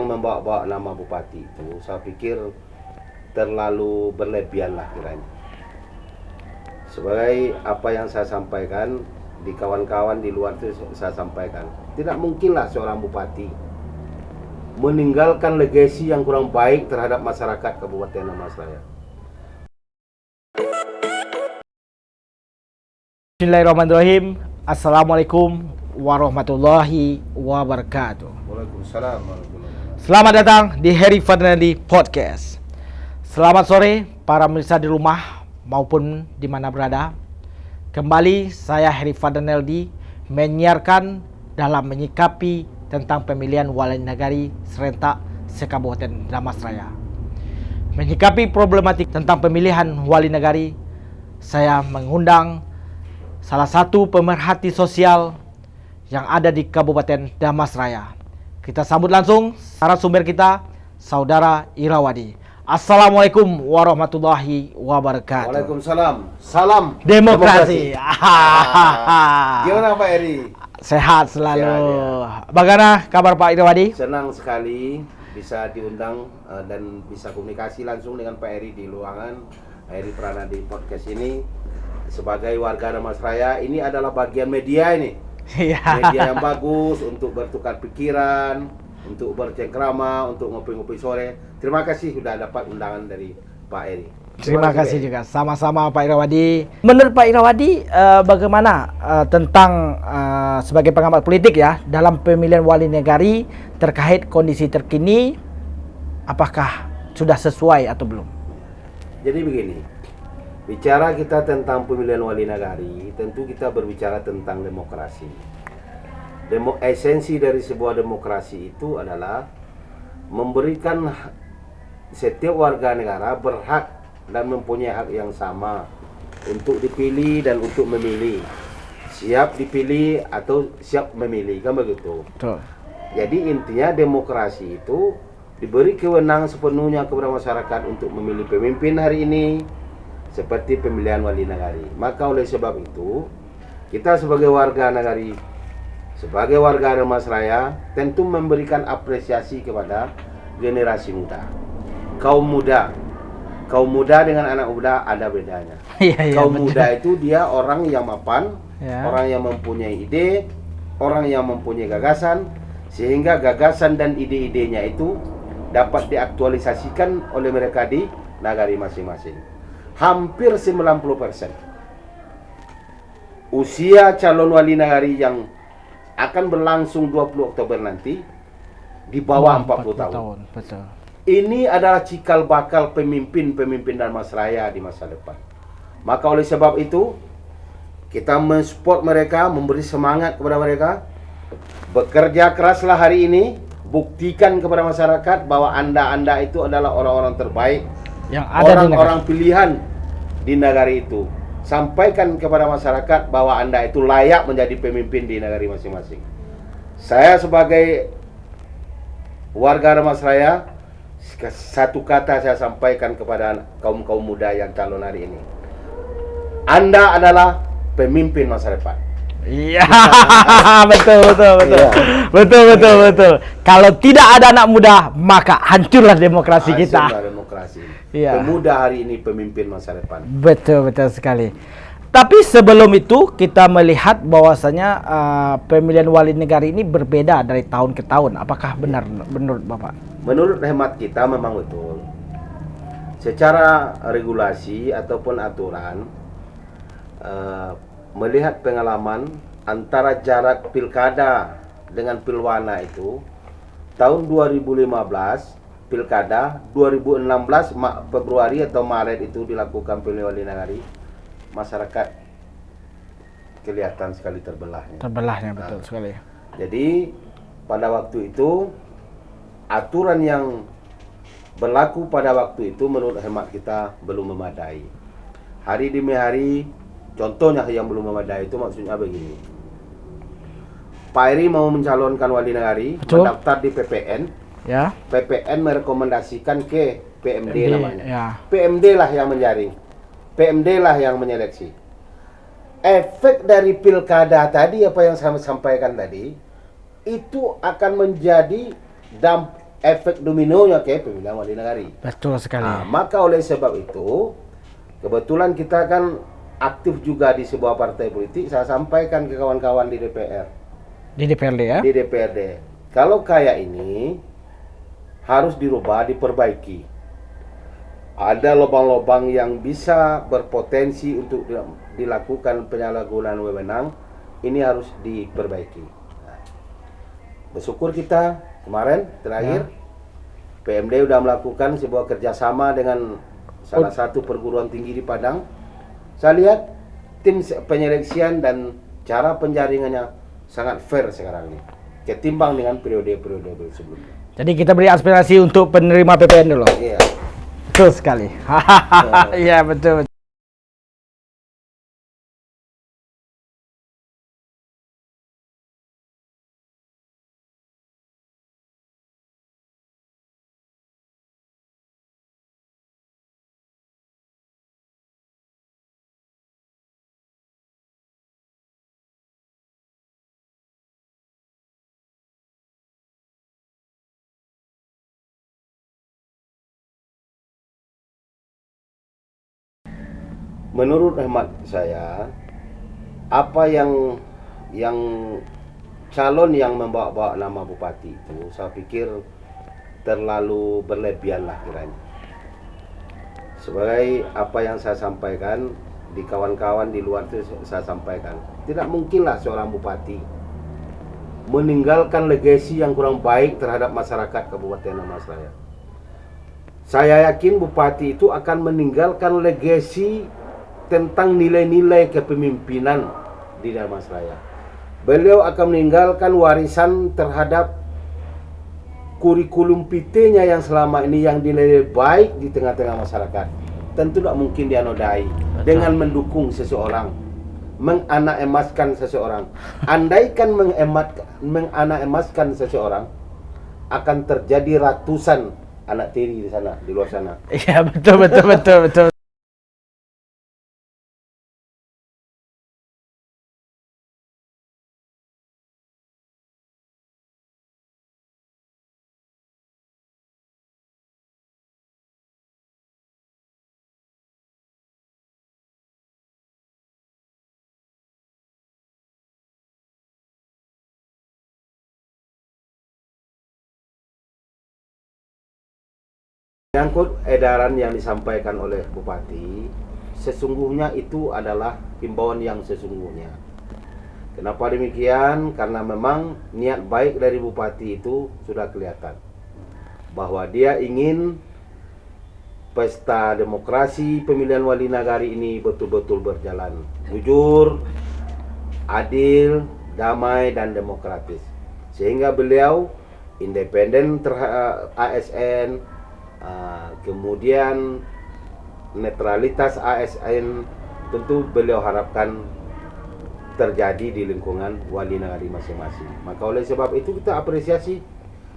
yang membawa-bawa nama bupati itu, saya pikir terlalu berlebihan lah kiranya. Sebagai apa yang saya sampaikan di kawan-kawan di luar itu saya sampaikan, tidak mungkinlah seorang bupati meninggalkan legasi yang kurang baik terhadap masyarakat Kabupaten Damastraya. Bismillahirrahmanirrahim. Assalamualaikum warahmatullahi wabarakatuh. Waalaikumsalam warahmatullahi wabarakatuh. Selamat datang di Heri Fadneldi Podcast. Selamat sore para pemirsa di rumah maupun di mana berada. Kembali saya Heri Fadneldi menyiarkan dalam menyikapi tentang pemilihan wali negari serentak se-Kabupaten Damastraya. Menyikapi problematik tentang pemilihan wali negari, saya mengundang salah satu pemerhati sosial yang ada di Kabupaten Damastraya. Kita sambut langsung narasumber kita, Saudara Irawadi. Assalamualaikum warahmatullahi wabarakatuh. Waalaikumsalam. Salam Demokrasi. Gimana Pak Eri? Sehat selalu. Sehat, ya. Bagaimana kabar Pak Irawadi? Senang sekali bisa diundang dan bisa komunikasi langsung dengan Pak Eri di ruangan Eri Prana di podcast ini. Sebagai warga Damastraya, ini adalah bagian media ini. Media yang bagus untuk bertukar pikiran, untuk bercengkrama, untuk ngopi-ngopi sore. Terima kasih sudah dapat undangan dari Pak Eri. Terima kasih juga. Sama-sama Pak Irawadi. Menurut Pak Irawadi, bagaimana tentang sebagai pengamat politik ya dalam pemilihan wali negari terkait kondisi terkini, apakah sudah sesuai atau belum? Jadi begini, bicara kita tentang pemilihan wali negari, tentu kita berbicara tentang demokrasi. Esensi dari sebuah demokrasi itu adalah memberikan setiap warga negara berhak dan mempunyai hak yang sama untuk dipilih dan untuk memilih. Siap dipilih atau siap memilih, kan begitu? Betul. Jadi intinya demokrasi itu diberi kewenangan sepenuhnya kepada masyarakat untuk memilih pemimpin hari ini, seperti pemilihan wali negari. Maka oleh sebab itu, kita sebagai warga negari, sebagai warga Damastraya, tentu memberikan apresiasi kepada generasi muda. Kaum muda dengan anak muda ada bedanya. Kaum muda itu dia orang yang mapan, orang yang mempunyai ide, orang yang mempunyai gagasan, sehingga gagasan dan ide-idenya itu dapat diaktualisasikan oleh mereka di negari masing-masing. Hampir 90% usia calon wali negari yang akan berlangsung 20 Oktober nanti di bawah 40 tahun. Betul. Ini adalah cikal bakal pemimpin-pemimpin Damastraya di masa depan. Maka oleh sebab itu kita mensupport mereka, memberi semangat kepada mereka. Bekerja keraslah hari ini, buktikan kepada masyarakat bahwa Anda itu adalah orang-orang terbaik, yang ada orang-orang pilihan di negara itu. Sampaikan kepada masyarakat bahwa Anda itu layak menjadi pemimpin di negara masing-masing. Saya sebagai warga Damastraya, satu kata saya sampaikan kepada kaum muda yang calon hari ini. Anda adalah pemimpin masa depan. Iya, betul. Iya. Betul. Kalau tidak ada anak muda, maka hancurlah demokrasi kita. Hancurlah demokrasi. Iya. Pemuda hari ini pemimpin masa depan. Betul sekali. Tapi sebelum itu kita melihat bahwasanya pemilihan wali negari ini berbeda dari tahun ke tahun. Apakah benar menurut Bapak? Menurut hemat kita memang betul. Secara regulasi ataupun aturan, melihat pengalaman antara jarak pilkada dengan pilwana itu, tahun 2015 pilkada, 2016 Februari atau Maret itu dilakukan pemilihan wali negari, masyarakat kelihatan sekali terbelahnya. Betul sekali. Jadi pada waktu itu aturan yang berlaku pada waktu itu menurut hemat kita belum memadai. Hari demi hari, contohnya yang belum memadai itu maksudnya begini. Pak Eri mau mencalonkan wali negari, mendaftar di PPN. Ya. PPN merekomendasikan ke PMD namanya. Ya. PMD lah yang menjaring. PMD lah yang menyeleksi. Efek dari pilkada tadi, apa yang saya sampaikan tadi, itu akan menjadi efek dominonya ke pemilihan wali negari. Betul sekali. Maka oleh sebab itu, kebetulan kita kan aktif juga di sebuah partai politik. Saya sampaikan ke kawan-kawan di DPR, Di DPRD ya. di DPRD, kalau kayak ini harus dirubah, diperbaiki. Ada lubang-lubang yang bisa berpotensi untuk dilakukan penyalahgunaan wewenang, ini harus diperbaiki. Nah, bersyukur kita kemarin terakhir PMD sudah melakukan sebuah kerjasama dengan salah satu perguruan tinggi di Padang. Saya lihat tim penyeleksian dan cara penjaringannya sangat fair sekarang ini, ketimbang dengan periode-periode sebelumnya. Jadi kita beri aspirasi untuk penerima PPN dulu. Iya. Betul sekali. Iya betul. Menurut hemat saya, apa yang calon yang membawa nama bupati itu, saya pikir terlalu berlebihan lah kiranya. Sebagai apa yang saya sampaikan di kawan-kawan di luar itu, saya sampaikan, tidak mungkinlah seorang bupati meninggalkan legasi yang kurang baik terhadap masyarakat Kabupaten Damastraya. Saya yakin bupati itu akan meninggalkan legasi tentang nilai-nilai kepemimpinan di Damastraya. Beliau akan meninggalkan warisan terhadap kurikulum PT-nya yang selama ini yang dinilai baik di tengah-tengah masyarakat. Tentu tidak mungkin dia nodai dengan mendukung seseorang, menganak emaskan seseorang. Andaikan menganak emaskan seseorang, akan terjadi ratusan anak tiri di sana, di luar sana. Iya betul. Menyangkut edaran yang disampaikan oleh Bupati, sesungguhnya itu adalah himbauan yang sesungguhnya. Kenapa demikian? Karena memang niat baik dari Bupati itu sudah kelihatan, bahwa dia ingin pesta demokrasi pemilihan wali nagari ini betul-betul berjalan jujur, adil, damai, dan demokratis. Sehingga beliau independen terhadap ASN, kemudian netralitas ASN tentu beliau harapkan terjadi di lingkungan wali nagari masing-masing. Maka oleh sebab itu kita apresiasi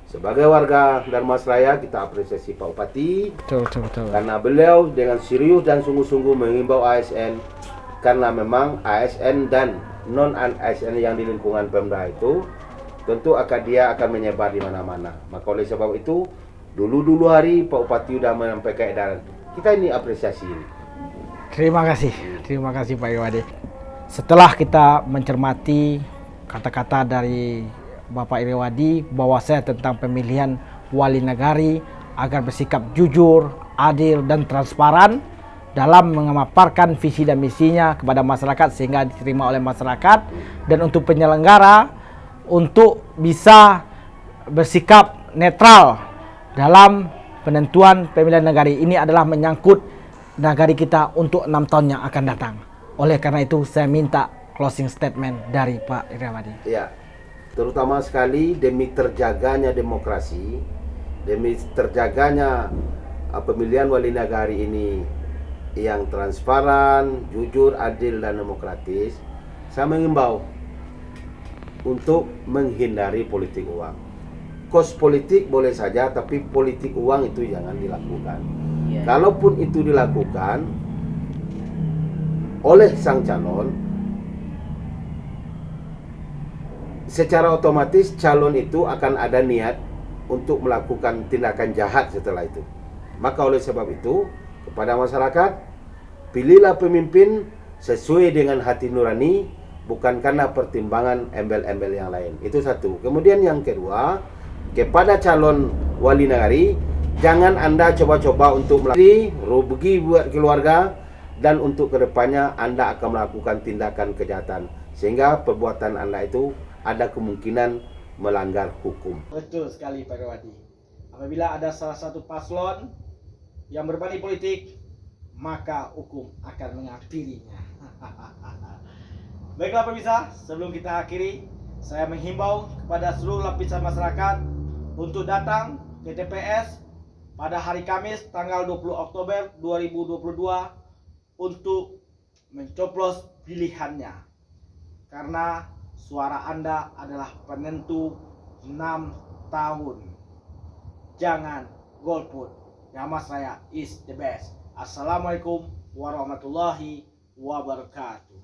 sebagai warga Dharmasraya, kita apresiasi Pak Bupati. Betul. Karena beliau dengan serius dan sungguh-sungguh mengimbau ASN, karena memang ASN dan non ASN yang di lingkungan Pemda itu tentu dia akan menyebar di mana-mana. Maka oleh sebab itu dulu hari Pak Bupati sudah menyampaikan edaran. Kita ini apresiasi ini. Terima kasih Pak Irwadi. Setelah kita mencermati kata-kata dari Bapak Irwadi bahwasanya tentang pemilihan wali nagari agar bersikap jujur, adil, dan transparan dalam memaparkan visi dan misinya kepada masyarakat sehingga diterima oleh masyarakat, dan untuk penyelenggara untuk bisa bersikap netral dalam penentuan pemilihan nagari. Ini adalah menyangkut nagari kita untuk 6 tahun yang akan datang. Oleh karena itu saya minta closing statement dari Pak Irwadi. Ya, terutama sekali demi terjaganya demokrasi, demi terjaganya pemilihan wali nagari ini yang transparan, jujur, adil, dan demokratis, saya mengimbau untuk menghindari politik uang. Kos politik boleh saja, tapi politik uang itu jangan dilakukan. Kalaupun itu dilakukan oleh sang calon, secara otomatis calon itu akan ada niat untuk melakukan tindakan jahat setelah itu. Maka oleh sebab itu, kepada masyarakat, pilihlah pemimpin sesuai dengan hati nurani, bukan karena pertimbangan embel-embel yang lain. Itu satu. Kemudian yang kedua, kepada calon wali negari, jangan Anda coba-coba untuk melakukan rugi buat keluarga, dan untuk kedepannya Anda akan melakukan tindakan kejahatan, sehingga perbuatan Anda itu ada kemungkinan melanggar hukum. Betul sekali Pak Irwadi. Apabila ada salah satu paslon yang berbanding politik, maka hukum akan mengakhirinya. Baiklah pemirsa, sebelum kita akhiri, saya menghimbau kepada seluruh lapisan masyarakat untuk datang ke TPS pada hari Kamis tanggal 20 Oktober 2022 untuk mencoblos pilihannya. Karena suara Anda adalah penentu 6 tahun. Jangan golput. Nama saya is the best. Assalamualaikum warahmatullahi wabarakatuh.